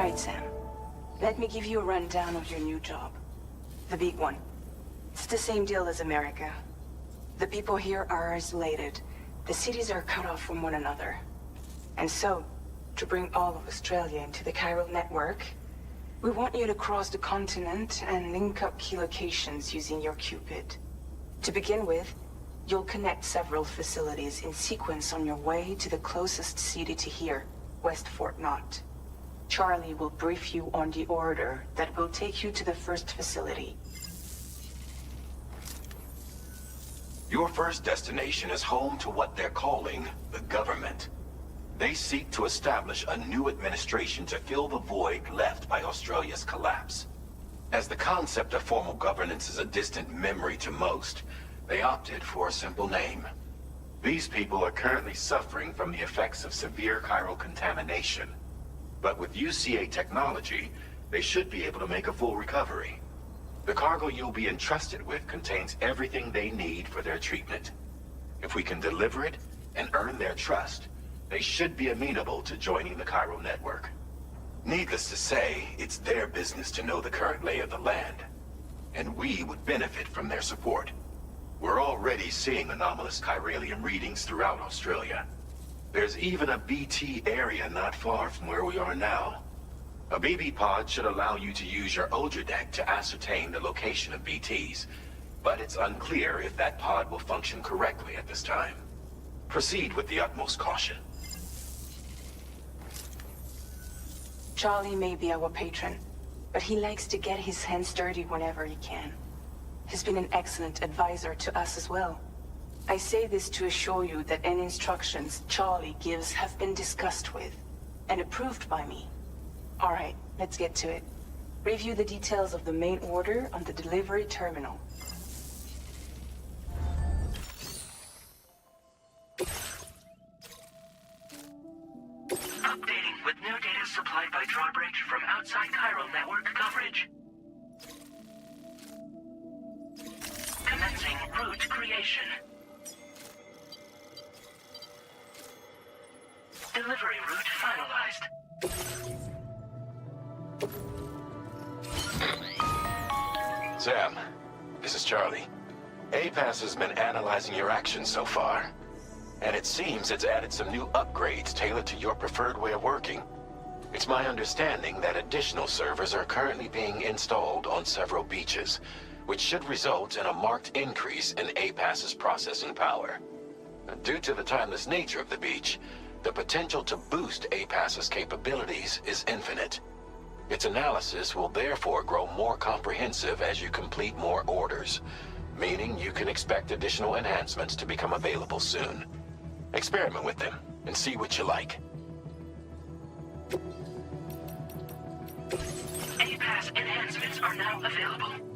Alright, Sam. Let me give you a rundown of your new job. The big one. It's the same deal as America. The people here are isolated. The cities are cut off from one another. And so, to bring all of Australia into the chiral network, we want you to cross the continent and link up key locations using your Cupid. To begin with, you'll connect several facilities in sequence on your way to the closest city to here, West Fort Knott. Charlie will brief you on the order that will take you to the first facility. Your first destination is home to what they're calling the government. They seek to establish a new administration to fill the void left by Australia's collapse. As the concept of formal governance is a distant memory to most, they opted for a simple name. These people are currently suffering from the effects of severe chiral contamination. But with UCA technology, they should be able to make a full recovery. The cargo you'll be entrusted with contains everything they need for their treatment. If we can deliver it and earn their trust, they should be amenable to joining the chiral network. Needless to say, it's their business to know the current lay of the land, and we would benefit from their support. We're already seeing anomalous chiralium readings throughout Australia. There's even a BT area not far from where we are now. A BB pod should allow you to use your Ultra deck to ascertain the location of BTs, but it's unclear if that pod will function correctly at this time. Proceed with the utmost caution. Charlie may be our patron, but he likes to get his hands dirty whenever he can. He's been an excellent advisor to us as well. I say this to assure you that any instructions Charlie gives have been discussed with and approved by me. All right, let's get to it. Review the details of the main order on the delivery terminal. Updating with new data supplied by drawbridge from outside chiral network coverage. Commencing route creation. Delivery route finalized. Sam, this is Charlie. APAS has been analyzing your actions so far, and it seems it's added some new upgrades tailored to your preferred way of working. It's my understanding that additional servers are currently being installed on several beaches, which should result in a marked increase in APAS's processing power. Due to the timeless nature of the beach, the potential to boost APAS's capabilities is infinite. Its analysis will therefore grow more comprehensive as you complete more orders, meaning you can expect additional enhancements to become available soon. Experiment with them and see what you like. APAS enhancements are now available.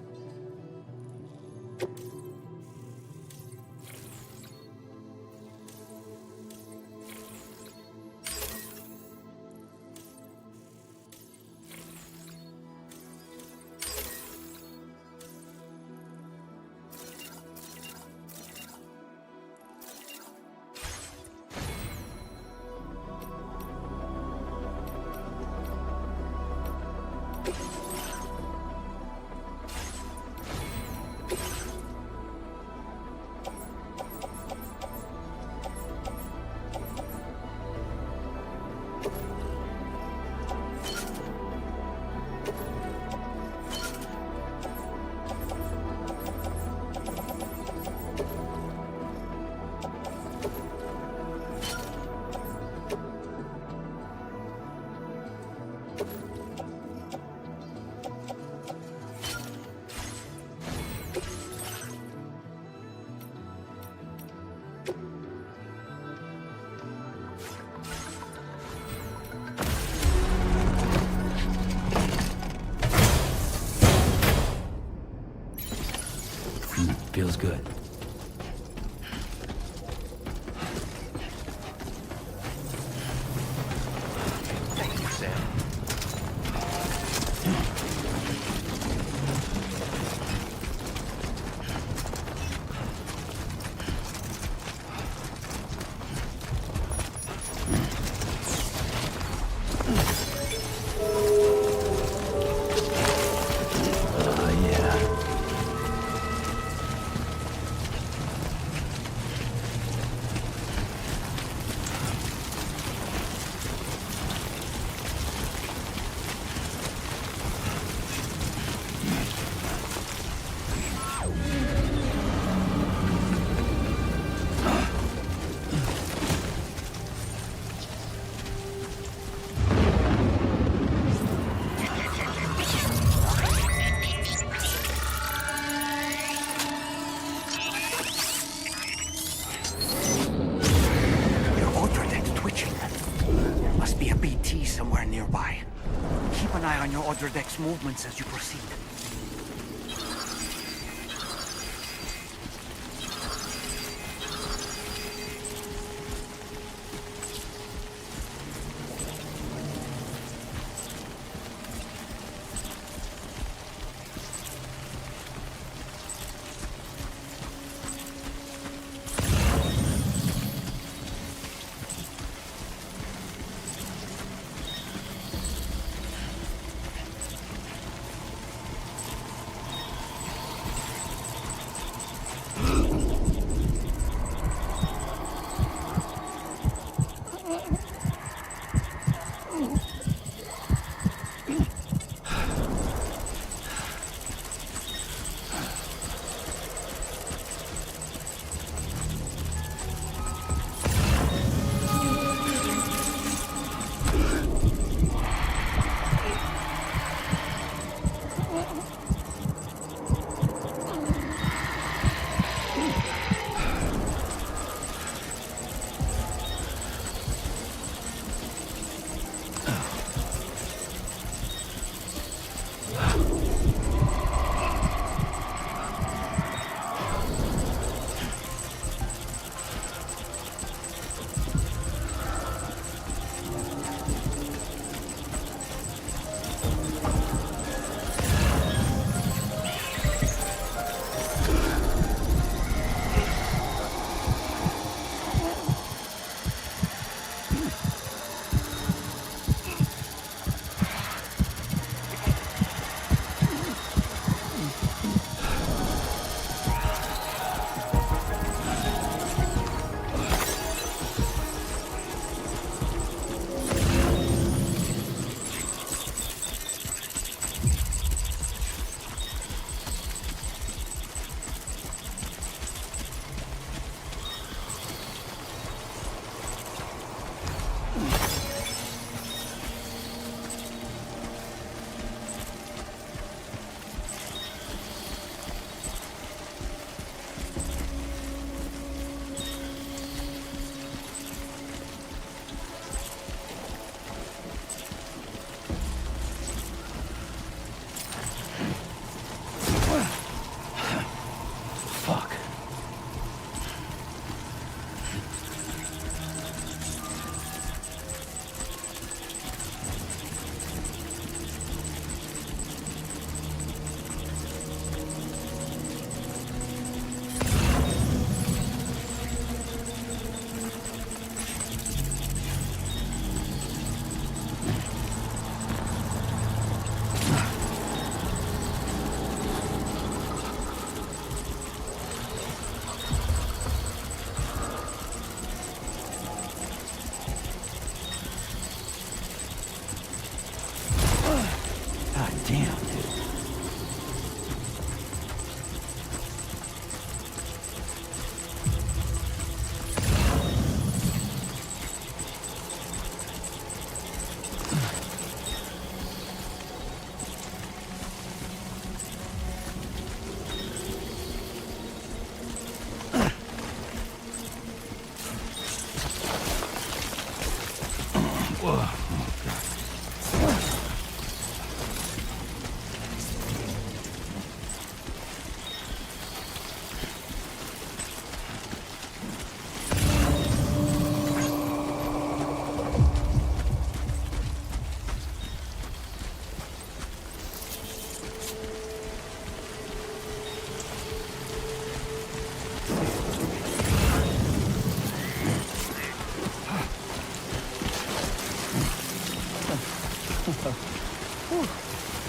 Feels good. Thank you, Sam. MG somewhere nearby. Keep an eye on your other deck's movements as you proceed.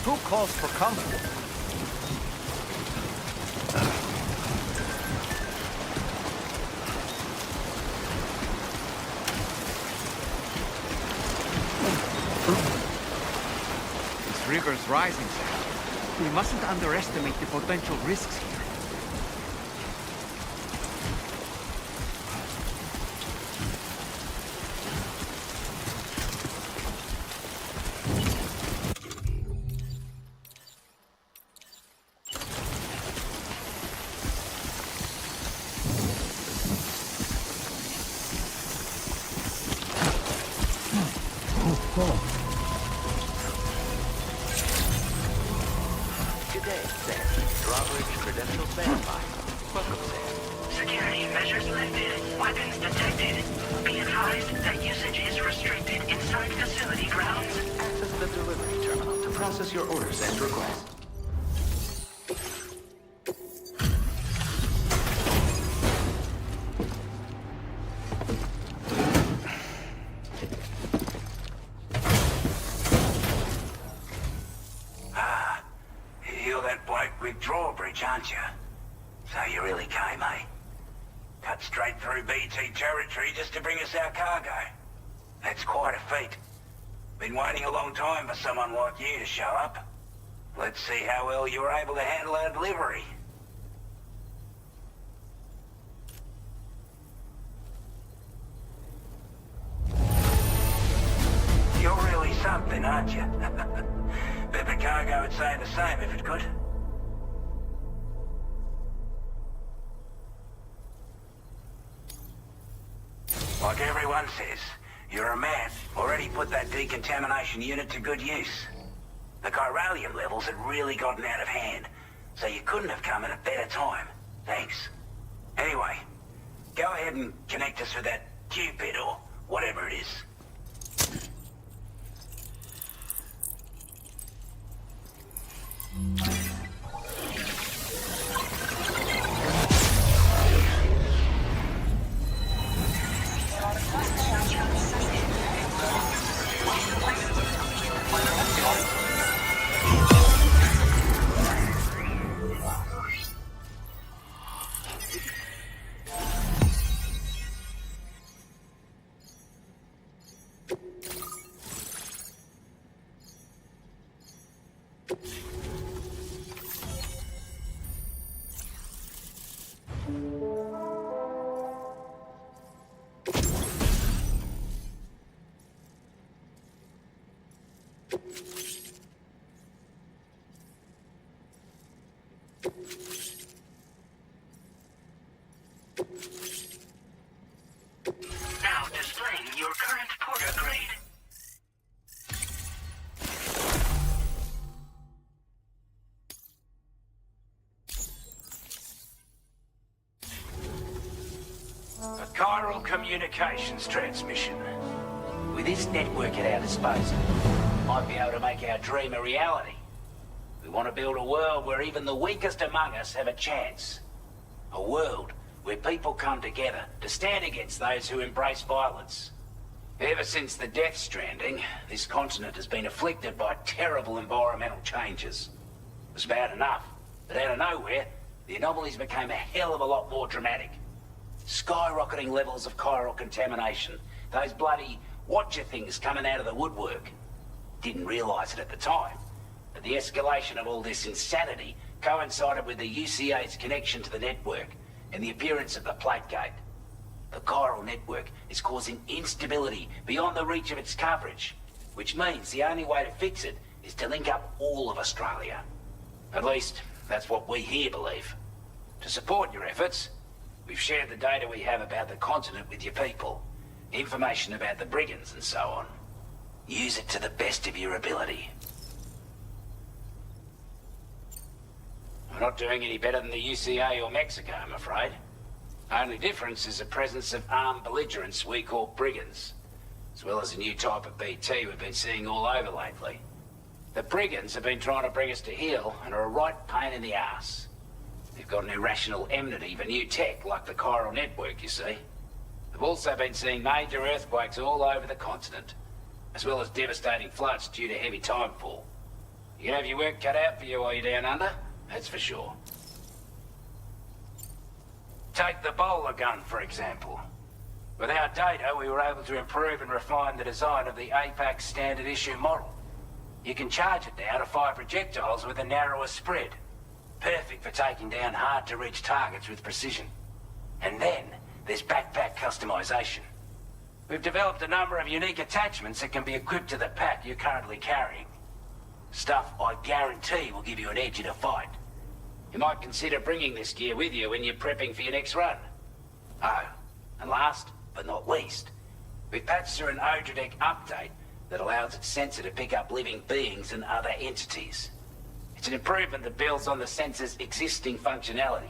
Who calls for comfort? This river's rising, sir. We mustn't underestimate the potential risks here. Good day, Sam. Drawbridge credentials verified. Welcome, Sam. Security measures lifted. Weapons detected. Be advised that usage is restricted inside facility grounds. Access the delivery terminal to process your orders and requests. You're that bloke with drawbridge, aren't you? So you really came, eh? Cut straight through BT territory just to bring us our cargo. That's quite a feat. Been waiting a long time for someone like you to show up. Let's see how well you were able to handle our delivery. You're really something, aren't you? Bet the cargo would say the same if it could. Like everyone says, you're a man. Already put that decontamination unit to good use. The chiralium levels had really gotten out of hand, so you couldn't have come at a better time. Thanks. Anyway, go ahead and connect us with that Cupid or whatever it is. Now displaying your current porter grade. A chiral communications transmission. With this network at our disposal, we might be able to make our dream a reality. We want to build a world where even the weakest among us have a chance. A world where people come together to stand against those who embrace violence. Ever since the death stranding, this continent has been afflicted by terrible environmental changes. It was bad enough, but out of nowhere, the anomalies became a hell of a lot more dramatic. Skyrocketing levels of chiral contamination. Those bloody watcher things coming out of the woodwork. Didn't realize it at the time, but the escalation of all this insanity coincided with the UCA's connection to the network and the appearance of the plate gate. The chiral network is causing instability beyond the reach of its coverage, which means the only way to fix it is to link up all of Australia. At least, that's what we here believe. To support your efforts, we've shared the data we have about the continent with your people, information about the brigands and so on. Use it to the best of your ability. We're not doing any better than the UCA or Mexico, I'm afraid. Only difference is the presence of armed belligerents we call brigands, as well as a new type of BT we've been seeing all over lately. The brigands have been trying to bring us to heel and are a right pain in the ass. They've got an irrational enmity for new tech like the chiral network, you see. They've also been seeing major earthquakes all over the continent, as well as devastating floods due to heavy timefall. You can have your work cut out for you while you're down under, that's for sure. Take the bowler gun, for example. With our data, we were able to improve and refine the design of the APAC standard issue model. You can charge it now to fire projectiles with a narrower spread. Perfect for taking down hard-to-reach targets with precision. And then, there's backpack customization. We've developed a number of unique attachments that can be equipped to the pack you're currently carrying. Stuff I guarantee will give you an edge in a fight. You might consider bringing this gear with you when you're prepping for your next run. Oh, and last but not least, we've patched through an Odradek update that allows its sensor to pick up living beings and other entities. It's an improvement that builds on the sensor's existing functionality.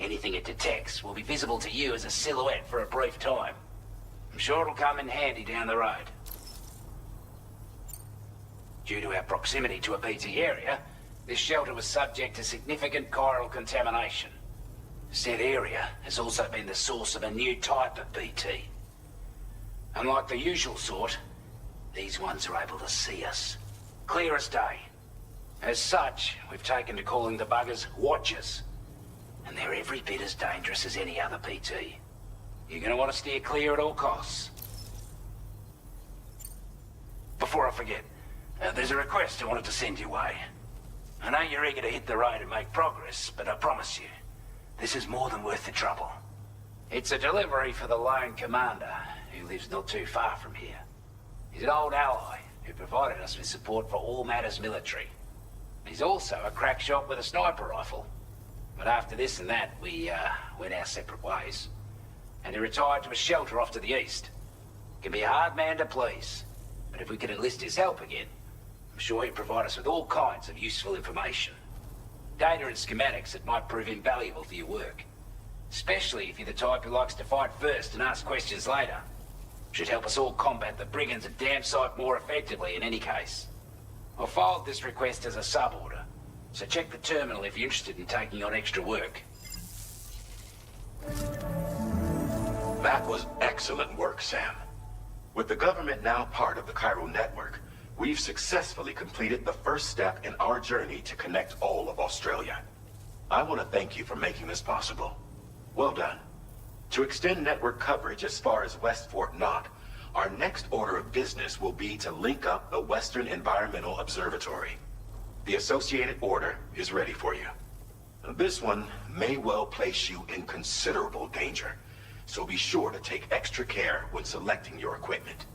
Anything it detects will be visible to you as a silhouette for a brief time. I'm sure it'll come in handy down the road. Due to our proximity to a BT area, this shelter was subject to significant chiral contamination. Said area has also been the source of a new type of BT. Unlike the usual sort, these ones are able to see us. Clear as day. As such, we've taken to calling the buggers Watchers. And they're every bit as dangerous as any other BT. You're gonna want to steer clear at all costs. Before I forget, there's a request I wanted to send your way. I know you're eager to hit the road and make progress, but I promise you, this is more than worth the trouble. It's a delivery for the lone commander, who lives not too far from here. He's an old ally who provided us with support for all matters military. He's also a crack shot with a sniper rifle. But after this and that, we went our separate ways. And he retired to a shelter off to the east. Can be a hard man to please, but if we could enlist his help again, I'm sure he'd provide us with all kinds of useful information. Data and schematics that might prove invaluable for your work. Especially if you're the type who likes to fight first and ask questions later. Should help us all combat the brigands at Dam Site more effectively in any case. I'll filed this request as a sub-order, so check the terminal if you're interested in taking on extra work. That was excellent work, Sam. With the government now part of the Cairo network, we've successfully completed the first step in our journey to connect all of Australia. I want to thank you for making this possible. Well done. To extend network coverage as far as West Fort Knott, our next order of business will be to link up the Western Environmental Observatory. The associated order is ready for you. This one may well place you in considerable danger, so be sure to take extra care when selecting your equipment.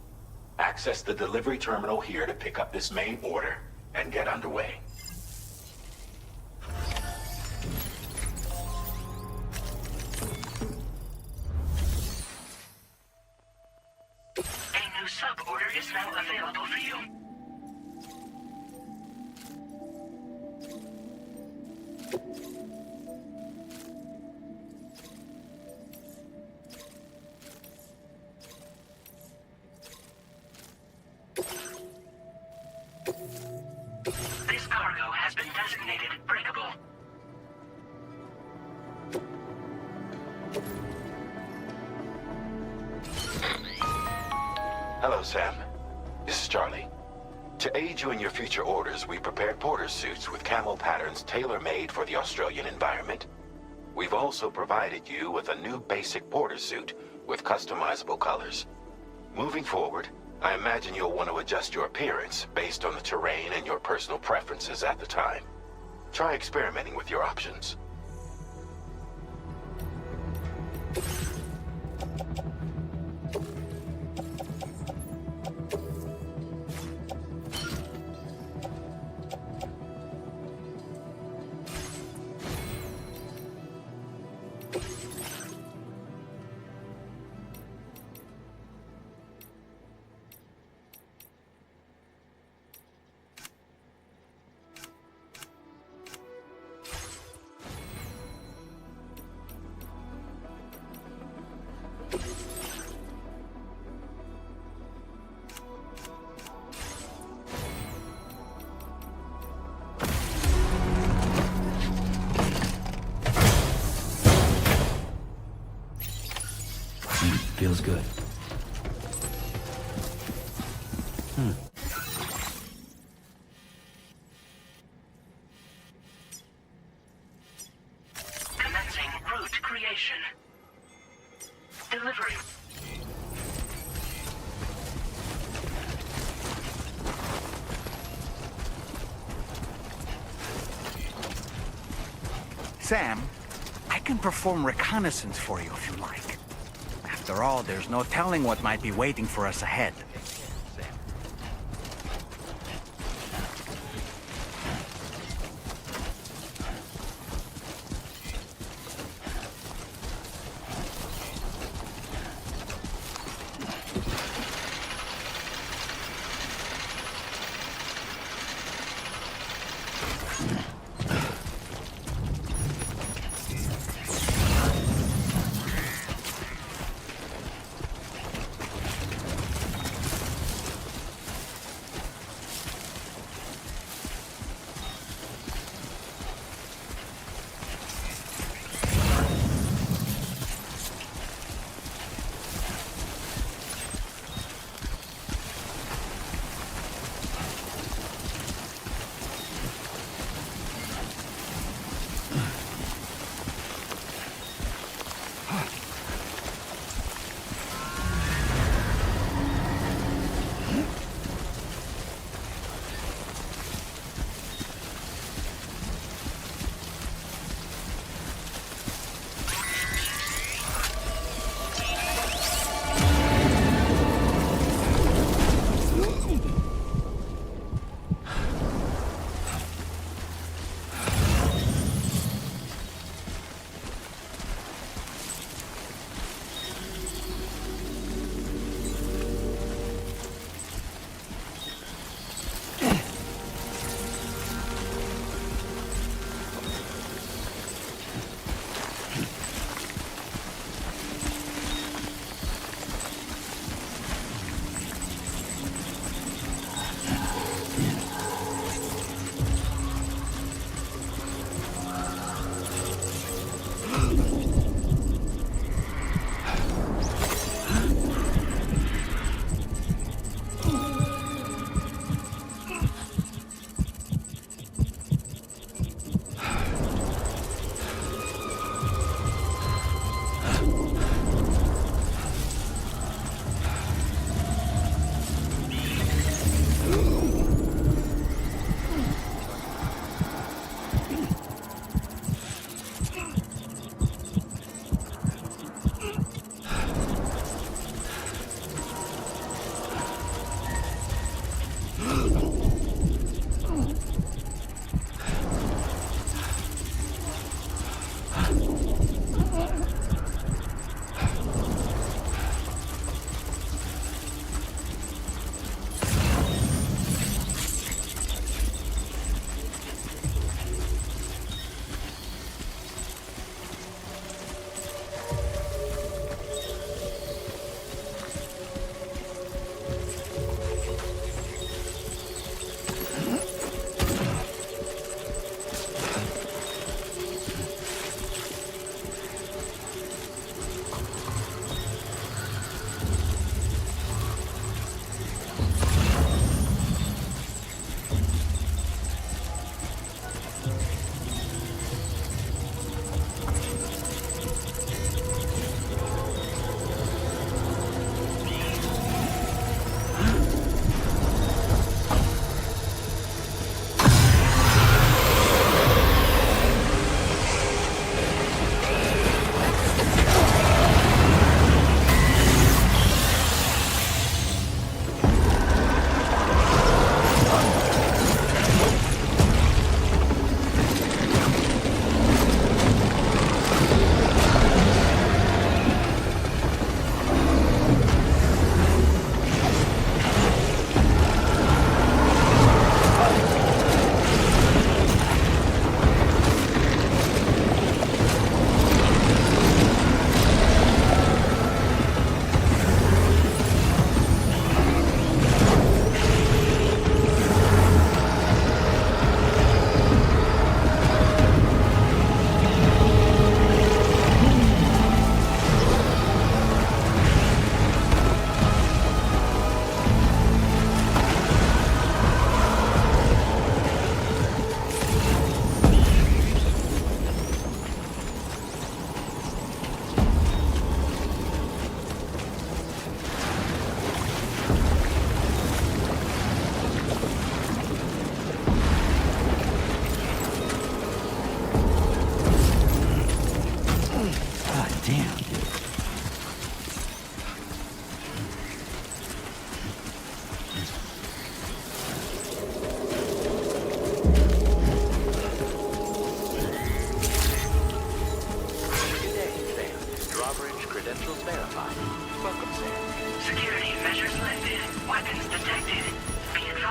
Access the delivery terminal here to pick up this main order and get underway. A new sub-order is now available for you. This cargo has been designated breakable. Hello, Sam. This is Charlie. To aid you in your future orders, we prepared porter suits with camo patterns tailor-made for the Australian environment. We've also provided you with a new basic porter suit with customizable colors. Moving forward, I imagine you'll want to adjust your appearance based on the terrain and your personal preferences at the time. Try experimenting with your options. Feels good. Commencing route creation. Delivery. Sam, I can perform reconnaissance for you if you like. After all, there's no telling what might be waiting for us ahead.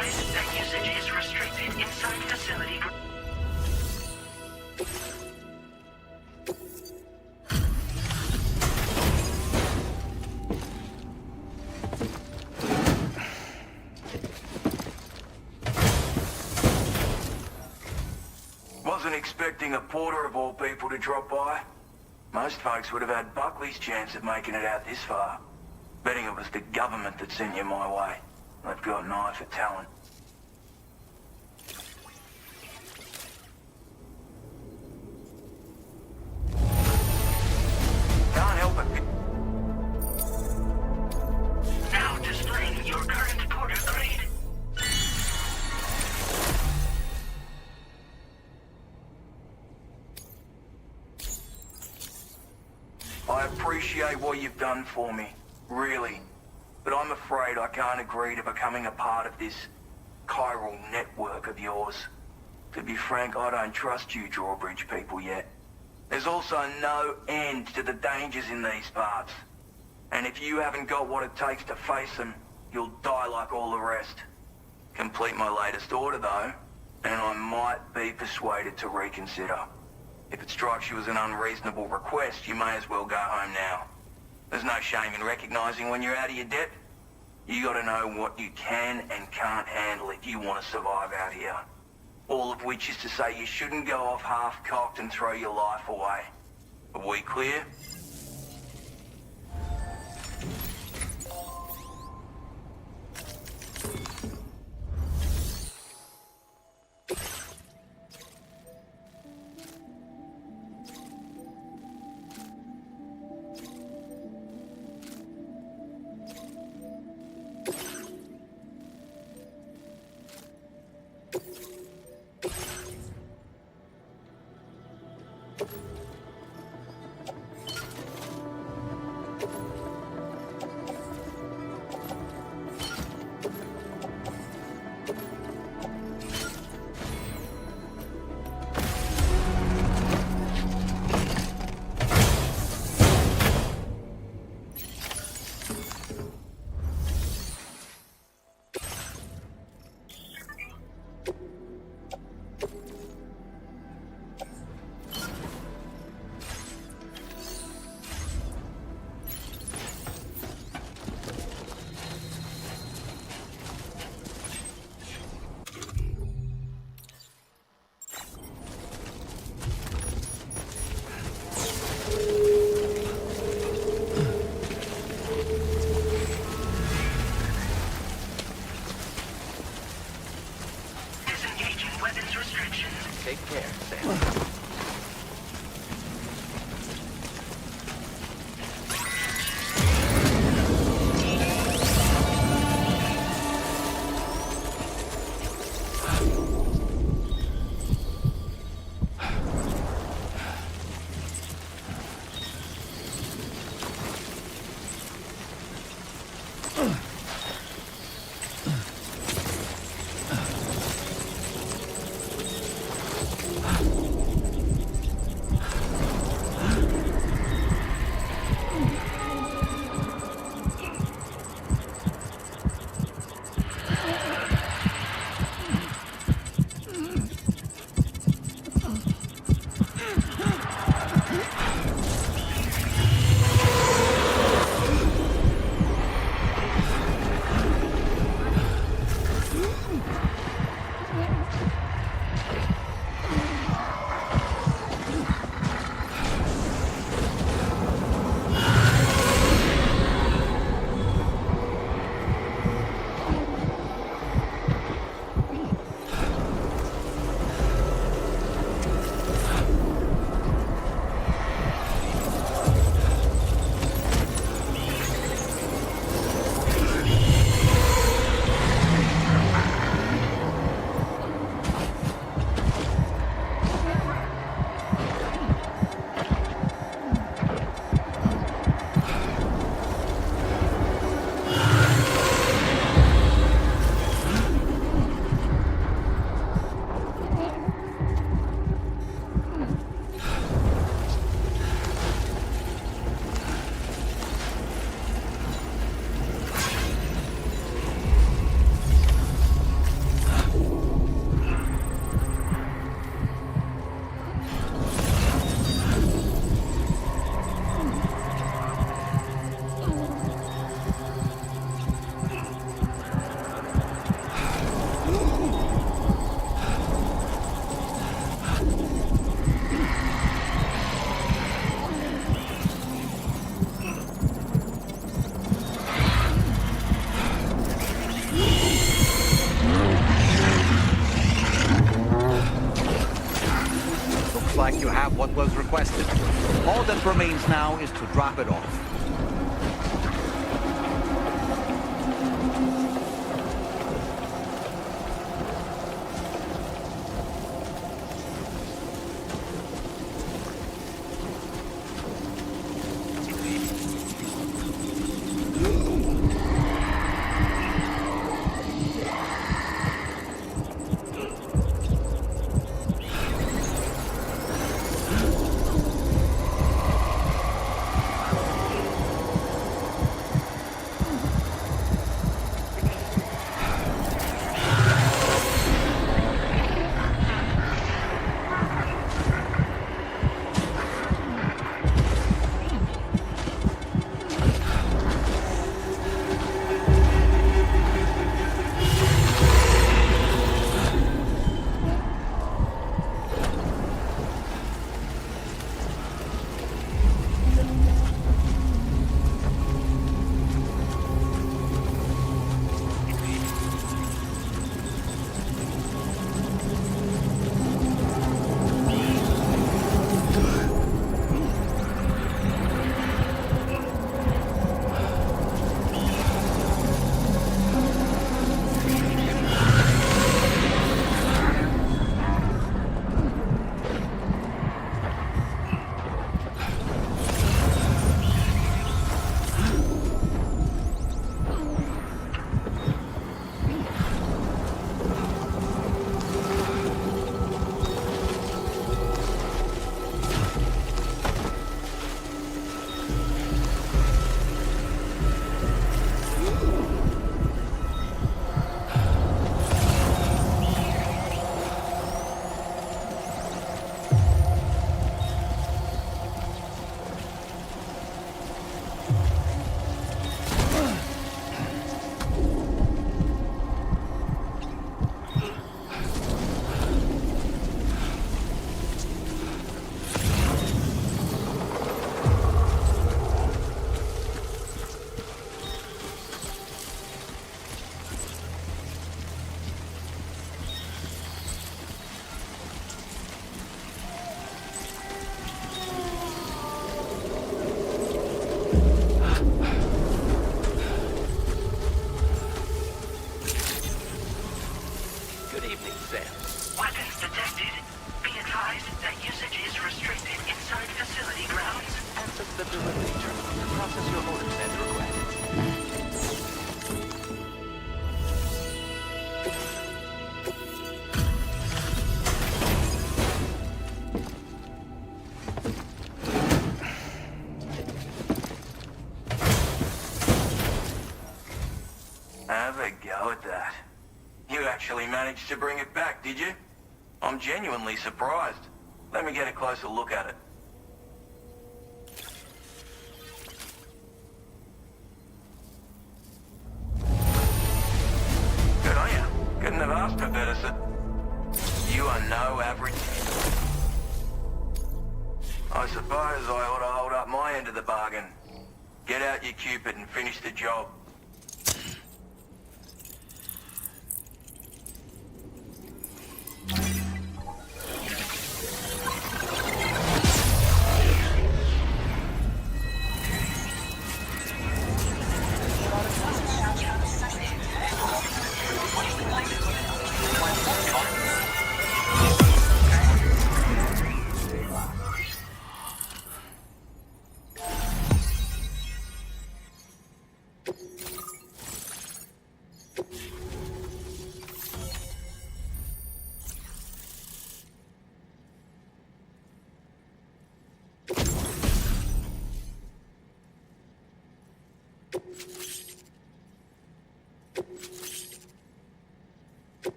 advised that usage is restricted inside facility. Wasn't expecting a porter of all people to drop by. Most folks would have had Buckley's chance of making it out this far. Betting it was the government that sent you my way. They've got an eye for talent. Can't help it. Now displaying your current porter grade. I appreciate what you've done for me, really. But I'm afraid I can't agree to becoming a part of this chiral network of yours. To be frank, I don't trust you drawbridge people yet. There's also no end to the dangers in these parts. And if you haven't got what it takes to face them, you'll die like all the rest. Complete my latest order though, and I might be persuaded to reconsider. If it strikes you as an unreasonable request, you may as well go home now. There's no shame in recognizing when you're out of your depth. You gotta know what you can and can't handle if you want to survive out here. All of which is to say you shouldn't go off half-cocked and throw your life away. Are we clear? Take care, Sam. like you have what was requested. All that remains now is to drop it off. Have a go at that. You actually managed to bring it back, did you? I'm genuinely surprised. Let me get a closer look at it. Good on you. Couldn't have asked for better, sir. You are no average. I suppose I ought to hold up my end of the bargain. Get out your Cupid and finish the job.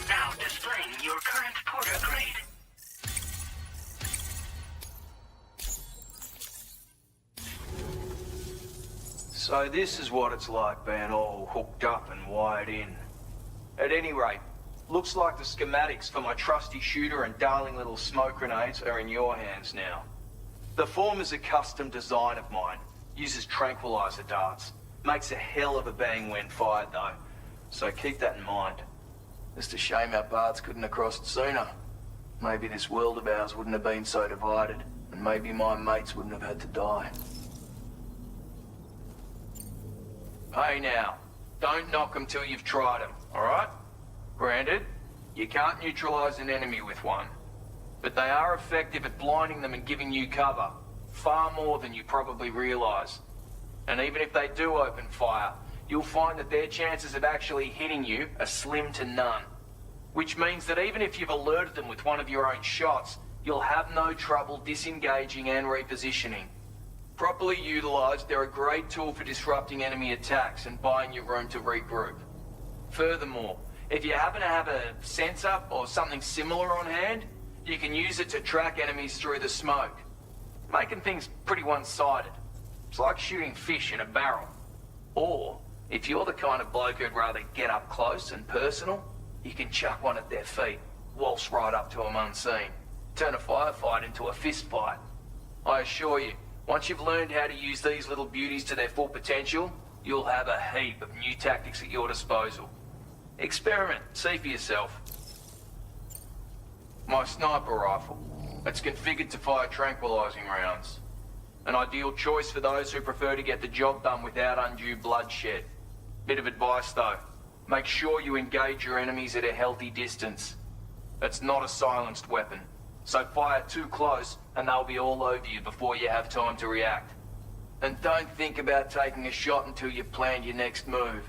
Now displaying your current porter grade. So this is what it's like being all hooked up and wired in. At any rate, looks like the schematics for my trusty shooter and darling little smoke grenades are in your hands now. The form is a custom design of mine. Uses tranquilizer darts. Makes a hell of a bang when fired though. So keep that in mind. Just a shame our bards couldn't have crossed sooner. maybe this world of ours wouldn't have been so divided, and maybe my mates wouldn't have had to die. Hey now, don't knock them till you've tried them, alright? Granted, you can't neutralize an enemy with one, but they are effective at blinding them and giving you cover, far more than you probably realize. And even if they do open fire, you'll find that their chances of actually hitting you are slim to none. Which means that even if you've alerted them with one of your own shots, you'll have no trouble disengaging and repositioning. Properly utilized, they're a great tool for disrupting enemy attacks and buying you room to regroup. Furthermore, if you happen to have a sensor or something similar on hand, you can use it to track enemies through the smoke, making things pretty one-sided. It's like shooting fish in a barrel. Or, if you're the kind of bloke who'd rather get up close and personal, you can chuck one at their feet, waltz right up to them unseen, turn a firefight into a fist fight. I assure you, once you've learned how to use these little beauties to their full potential, you'll have a heap of new tactics at your disposal. Experiment, see for yourself. My sniper rifle. It's configured to fire tranquilizing rounds. An ideal choice for those who prefer to get the job done without undue bloodshed. Bit of advice though, make sure you engage your enemies at a healthy distance. It's not a silenced weapon, so fire too close and they'll be all over you before you have time to react. And don't think about taking a shot until you've planned your next move.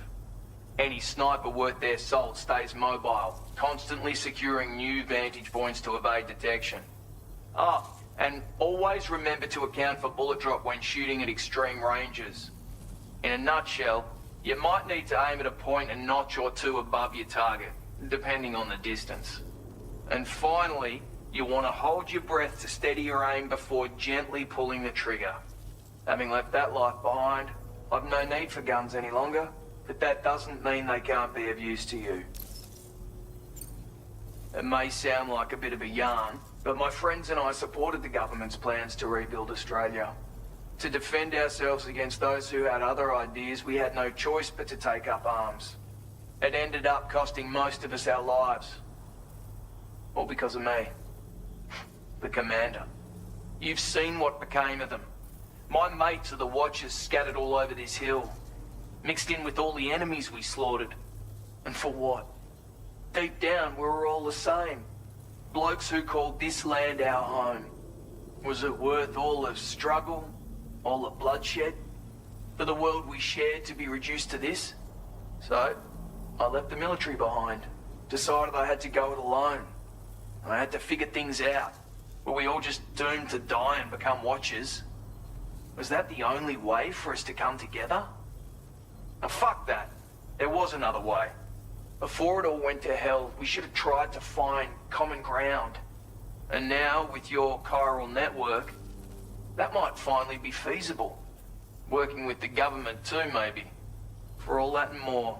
Any sniper worth their salt stays mobile, constantly securing new vantage points to evade detection. Ah, and always remember to account for bullet drop when shooting at extreme ranges. In a nutshell, you might need to aim at a point a notch or two above your target, depending on the distance. And finally, you want to hold your breath to steady your aim before gently pulling the trigger. Having left that life behind, I've no need for guns any longer, but that doesn't mean they can't be of use to you. It may sound like a bit of a yarn, but my friends and I supported the government's plans to rebuild Australia. To defend ourselves against those who had other ideas, we had no choice but to take up arms. It ended up costing most of us our lives. All because of me. The commander. You've seen what became of them. My mates are the Watchers scattered all over this hill, mixed in with all the enemies we slaughtered. And for what? Deep down, we were all the same. Blokes who called this land our home. Was it worth all the struggle, all the bloodshed, for the world we shared to be reduced to this? So, I left the military behind, decided I had to go it alone. I had to figure things out. Were we all just doomed to die and become Watchers? Was that the only way for us to come together? Now fuck that. There was another way. Before it all went to hell, we should have tried to find common ground. And now, with your chiral network, that might finally be feasible. Working with the government too, maybe. For all that and more,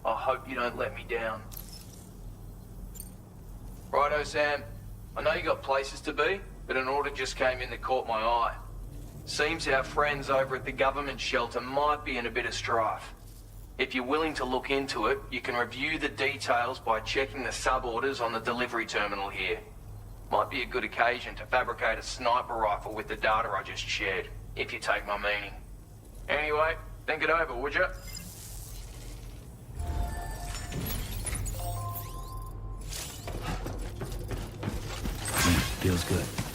I hope you don't let me down. Righto, Sam. I know you got places to be, but an order just came in that caught my eye. Seems our friends over at the government shelter might be in a bit of strife. If you're willing to look into it, you can review the details by checking the sub-orders on the delivery terminal here. Might be a good occasion to fabricate a sniper rifle with the data I just shared, if you take my meaning. Anyway, think it over, would you? Feels good.